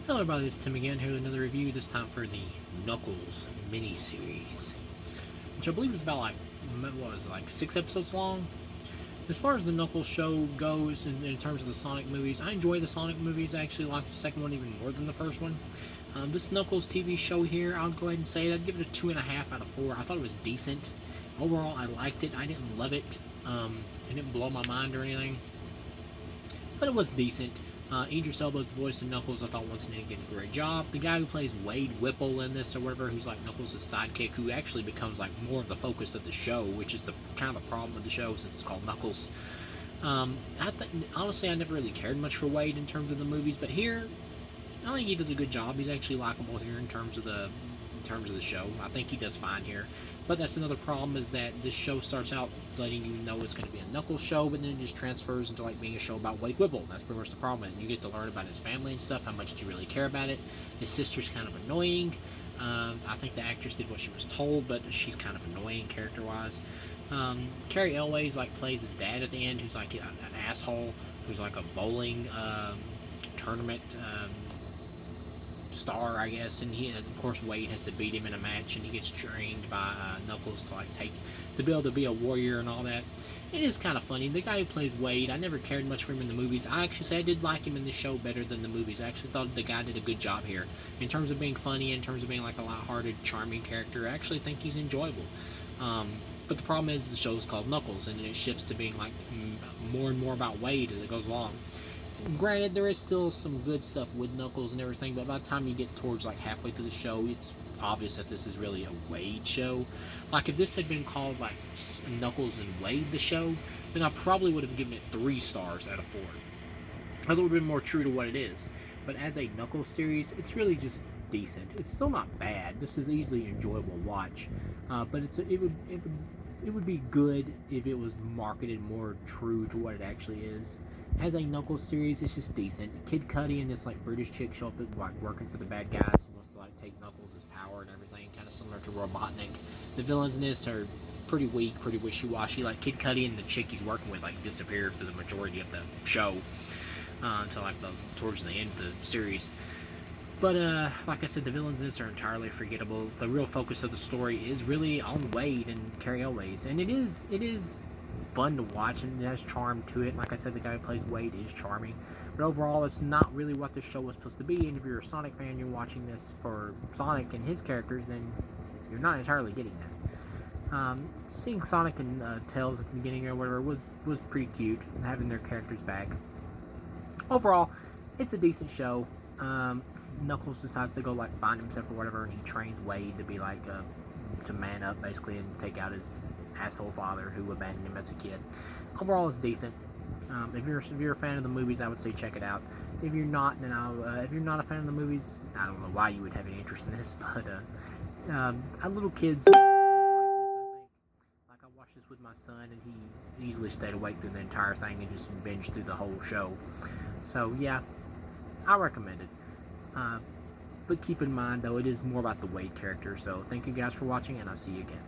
Hello everybody, it's Tim again here with another review, this time for the Knuckles miniseries, which I believe is about what was it, like 6 episodes long? As far as the Knuckles show goes, in terms of the Sonic movies, I enjoy the Sonic movies. I actually like the second one even more than the first one. This Knuckles TV show here, I'll go ahead and say it, I'd give it a 2.5 out of 4. I thought it was decent. Overall, I liked it. I didn't love it. It didn't blow my mind or anything, but it was decent. Idris Elba's voice of Knuckles, I thought once again did a great job. The guy who plays Wade Whipple in this or whatever, who's like Knuckles' sidekick, who actually becomes like more of the focus of the show, which is the kind of the problem with the show since it's called Knuckles. Honestly, I never really cared much for Wade in terms of the movies, but here, I think he does a good job. He's actually likable here in terms of the show. I think he does fine here. But that's another problem, is that this show starts out letting you know it's going to be a Knuckles show, but then it just transfers into like being a show about Wade Whipple. That's pretty much the problem. And you get to learn about his family and stuff. How much do you really care about it? His sister's kind of annoying. I think the actress did what she was told, but she's kind of annoying character-wise. Carrie Elways like plays his dad at the end, who's like an asshole, who's like a bowling tournament star, I guess, and of course, Wade has to beat him in a match, and he gets trained by Knuckles to be able to be a warrior and all that. It is kind of funny. The guy who plays Wade, I never cared much for him in the movies. I actually say I did like him in the show better than the movies. I actually thought the guy did a good job here in terms of being funny, in terms of being like a light-hearted, charming character. I actually think he's enjoyable. But the problem is the show is called Knuckles, and it shifts to being like more and more about Wade as it goes along. Granted, there is still some good stuff with Knuckles and everything, but by the time you get towards like halfway through the show, it's obvious that this is really a Wade show. Like if this had been called like Knuckles and Wade the show, then I probably would have given it 3 stars out of 4. That would have been more true to what it is. But as a Knuckles series, it's really just decent. It's still not bad. This is easily enjoyable watch, but it would be good if it was marketed more true to what it actually is. As a Knuckles series, it's just decent. Kid Cudi and this like British chick show up at, like working for the bad guys who wants to like take Knuckles' power and everything, kind of similar to Robotnik. The villains in this are pretty weak, pretty wishy-washy. Like Kid Cudi and the chick he's working with like disappear for the majority of the show until like towards the end of the series. But like I said, the villains in this are entirely forgettable. The real focus of the story is really on Wade and Carrie Elways, and it is fun to watch and it has charm to it. Like I said, the guy who plays Wade is charming, but overall, it's not really what the show was supposed to be. And if you're a Sonic fan, you're watching this for Sonic and his characters, then you're not entirely getting that. Seeing Sonic and Tails at the beginning or whatever was pretty cute, having their characters back. Overall, it's a decent show. Knuckles decides to go like find himself or whatever, and he trains Wade to be like to man up basically and take out his asshole father who abandoned him as a kid. Overall, it's decent. If you're a fan of the movies, I would say check it out. If you're not, then if you're not a fan of the movies, I don't know why you would have any interest in this, but little kids like this, I think. Like I watched this with my son, and he easily stayed awake through the entire thing and just binged through the whole show. So yeah, I recommend it. But keep in mind, though, it is more about the Wade character. So thank you guys for watching, and I'll see you again.